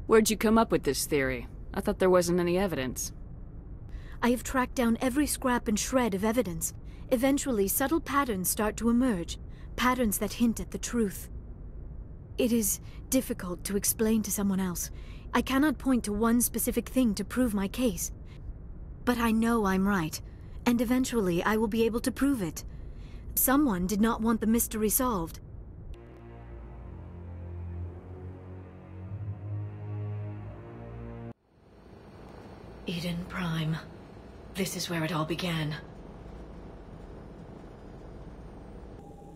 Where'd you come up with this theory? I thought there wasn't any evidence. I have tracked down every scrap and shred of evidence. Eventually, subtle patterns start to emerge, patterns that hint at the truth. It is difficult to explain to someone else. I cannot point to one specific thing to prove my case. But I know I'm right, and eventually I will be able to prove it. Someone did not want the mystery solved. Eden Prime. This is where it all began.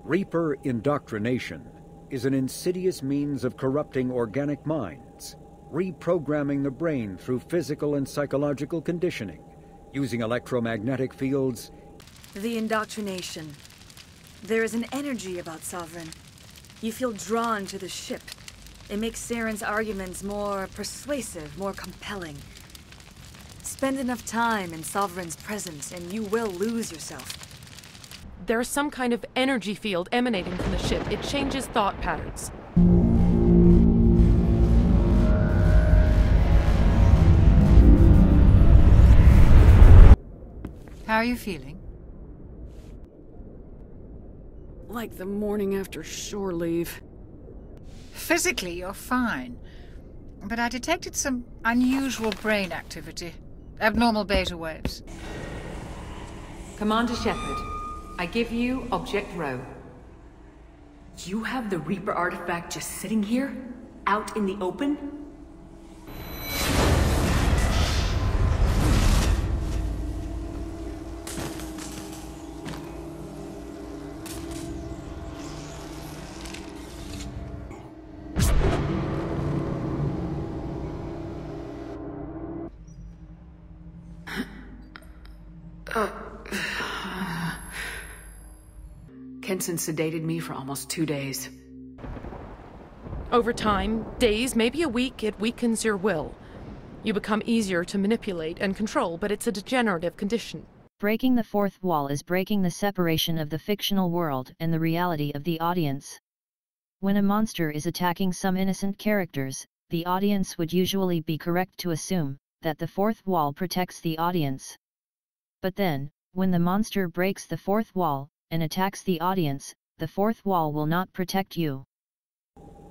Reaper indoctrination is an insidious means of corrupting organic minds, reprogramming the brain through physical and psychological conditioning, using electromagnetic fields. The indoctrination. There is an energy about Sovereign. You feel drawn to the ship. It makes Saren's arguments more persuasive, more compelling. Spend enough time in Sovereign's presence and you will lose yourself. There's some kind of energy field emanating from the ship. It changes thought patterns. How are you feeling? Like the morning after shore leave. Physically, you're fine. But I detected some unusual brain activity. Abnormal beta waves. Commander Shepard, I give you Object Rho. You have the Reaper artifact just sitting here? Out in the open? Kenson sedated me for almost 2 days. Over time, days, maybe a week, it weakens your will. You become easier to manipulate and control, but it's a degenerative condition. Breaking the fourth wall is breaking the separation of the fictional world and the reality of the audience. When a monster is attacking some innocent characters, the audience would usually be correct to assume that the fourth wall protects the audience. But then, when the monster breaks the fourth wall and attacks the audience, the fourth wall will not protect you.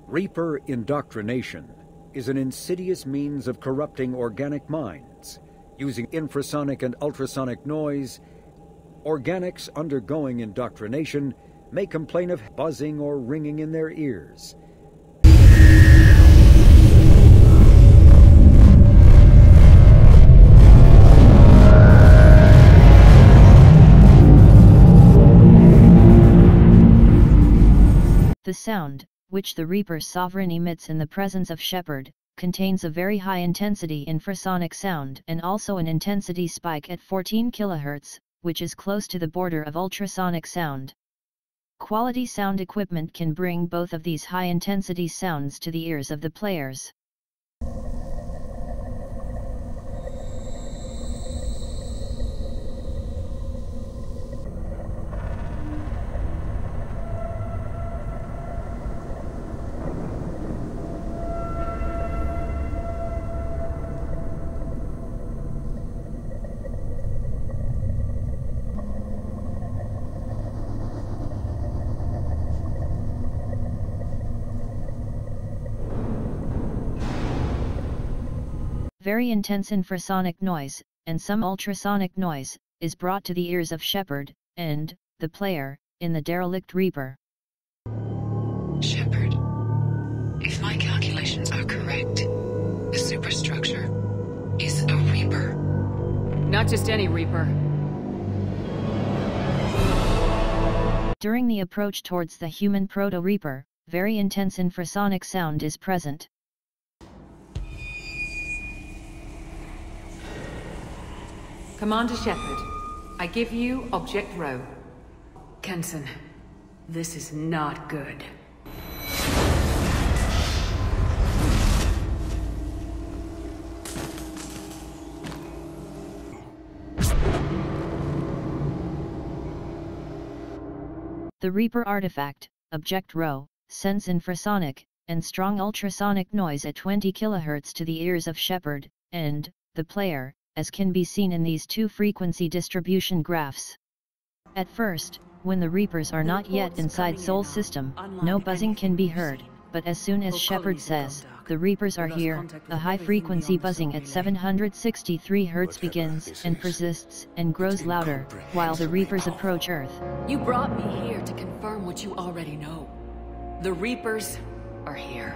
Reaper indoctrination is an insidious means of corrupting organic minds, using infrasonic and ultrasonic noise. Organics undergoing indoctrination may complain of buzzing or ringing in their ears. The sound, which the Reaper's Sovereign emits in the presence of Shepard, contains a very high intensity infrasonic sound and also an intensity spike at 14 kHz, which is close to the border of ultrasonic sound. Quality sound equipment can bring both of these high-intensity sounds to the ears of the players. Very intense infrasonic noise, and some ultrasonic noise, is brought to the ears of Shepard, and the player, in the derelict Reaper. Shepard, if my calculations are correct, the superstructure is a Reaper. Not just any Reaper. During the approach towards the human Proto-Reaper, very intense infrasonic sound is present. Commander Shepard, I give you Object Rho. Kenson, this is not good. The Reaper artifact, Object Rho, sends infrasonic, and strong ultrasonic noise at 20 kHz to the ears of Shepard and the player, as can be seen in these two frequency distribution graphs. At first, when the Reapers are not yet inside Sol system, no buzzing can be heard, but as soon as Shepard says, "The Reapers are here," a high-frequency buzzing at 763 Hz begins and persists and grows louder, while the Reapers approach Earth. You brought me here to confirm what you already know. The Reapers are here.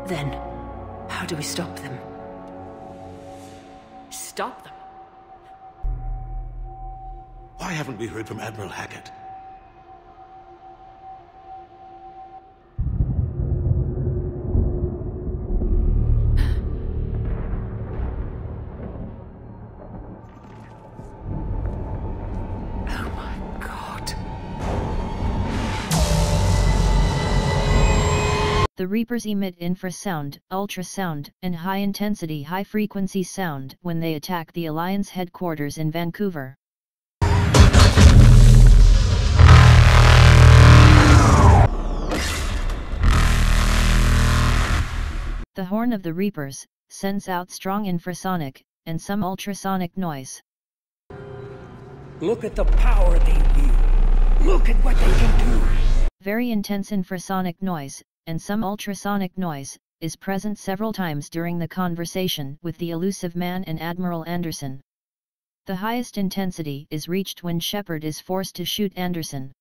Then, how do we stop them? Stop them. Why haven't we heard from Admiral Hackett? Oh my God. The Reapers emit infrasound, ultrasound, and high-intensity high-frequency sound when they attack the Alliance headquarters in Vancouver. The horn of the Reapers sends out strong infrasonic and some ultrasonic noise. Look at the power they wield. Look at what they can do. Very intense infrasonic noise and some ultrasonic noise is present several times during the conversation with the elusive man and Admiral Anderson. The highest intensity is reached when Shepard is forced to shoot Anderson.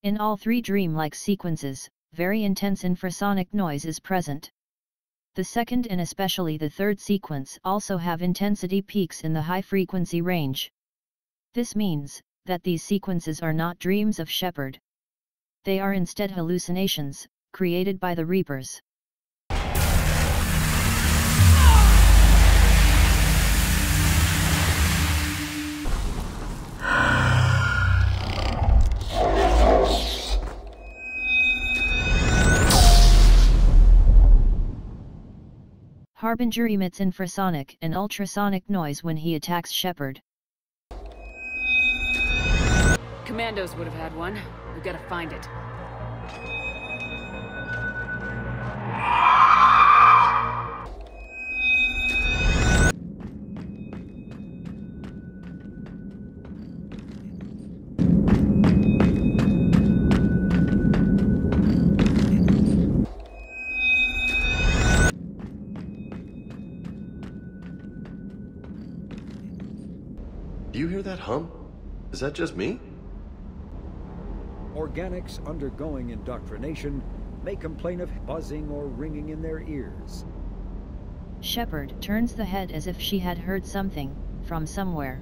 In all three dreamlike sequences, very intense infrasonic noise is present. The second and especially the third sequence also have intensity peaks in the high-frequency range. This means that these sequences are not dreams of Shepard. They are instead hallucinations, created by the Reapers. Harbinger emits infrasonic and ultrasonic noise when he attacks Shepard. Commandos would have had one. We've got to find it. Do you hear that hum? Is that just me? Organics undergoing indoctrination may complain of buzzing or ringing in their ears. Shepard turns the head as if she had heard something from somewhere.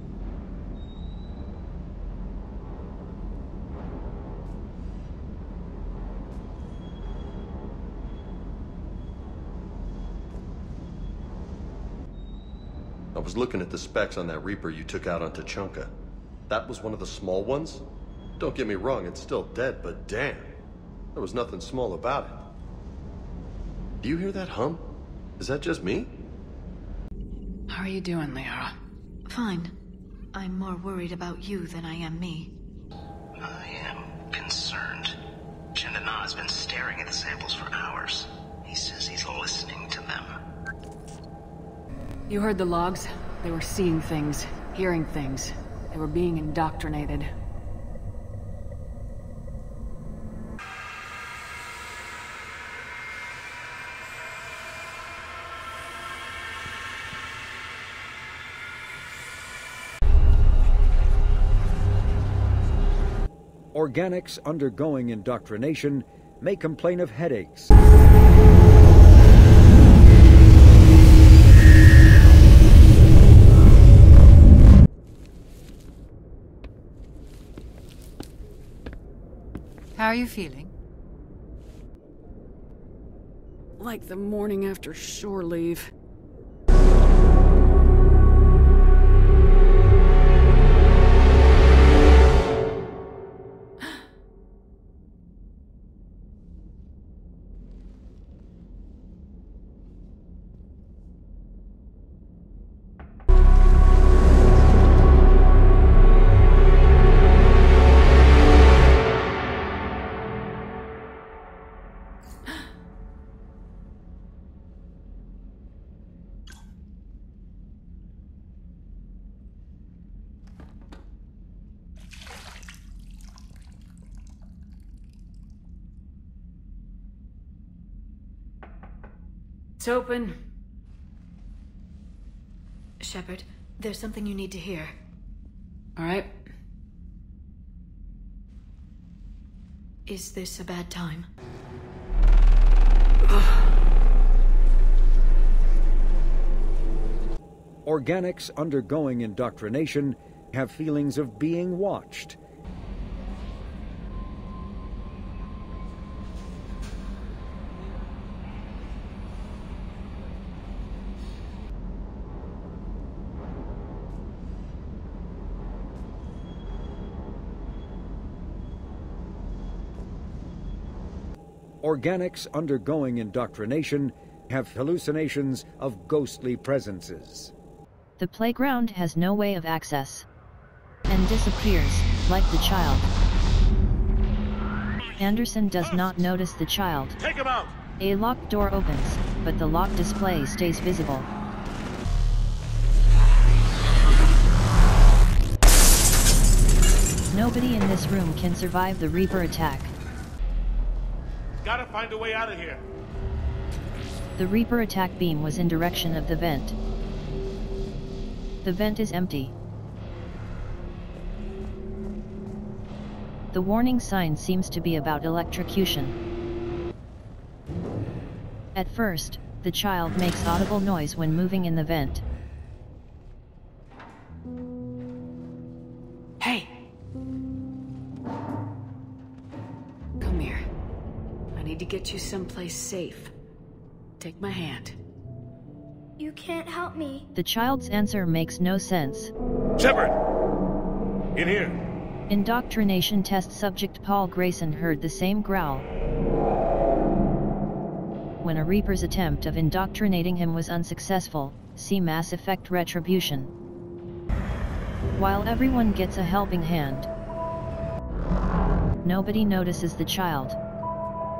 was looking at the specs on that Reaper you took out on Tuchanka. That was one of the small ones? Don't get me wrong, it's still dead, but damn. There was nothing small about it. Do you hear that hum? Is that just me? How are you doing, Liara? Fine. I'm more worried about you than I am me. I am concerned. Chandana has been staring at the samples for hours. He says he's listening to them. You heard the logs? They were seeing things, hearing things. They were being indoctrinated. Organics undergoing indoctrination may complain of headaches. How are you feeling? Like the morning after shore leave. It's open. Shepard, there's something you need to hear. All right. Is this a bad time? Organics undergoing indoctrination have feelings of being watched. Organics undergoing indoctrination have hallucinations of ghostly presences. The playground has no way of access. And disappears, like the child. Anderson does not notice the child. Take him out! A locked door opens, but the lock display stays visible. Nobody in this room can survive the Reaper attack. Gotta find a way out of here. The Reaper attack beam was in direction of the vent. The vent is empty. The warning sign seems to be about electrocution. At first, the child makes audible noise when moving in the vent. Hey! Come here. I need to get you someplace safe. Take my hand. You can't help me. The child's answer makes no sense. Shepard! In here. Indoctrination test subject Paul Grayson heard the same growl. When a Reaper's attempt of indoctrinating him was unsuccessful, see Mass Effect Retribution. While everyone gets a helping hand, nobody notices the child.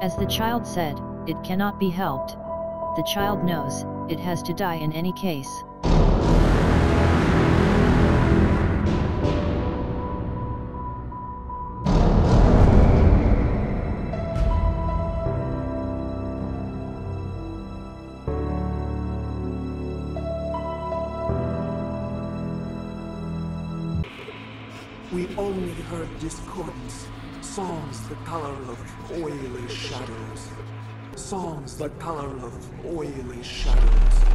As the child said, it cannot be helped. The child knows, it has to die in any case. We only heard discordance, songs the color of oily shadows. Songs the color of oily shadows.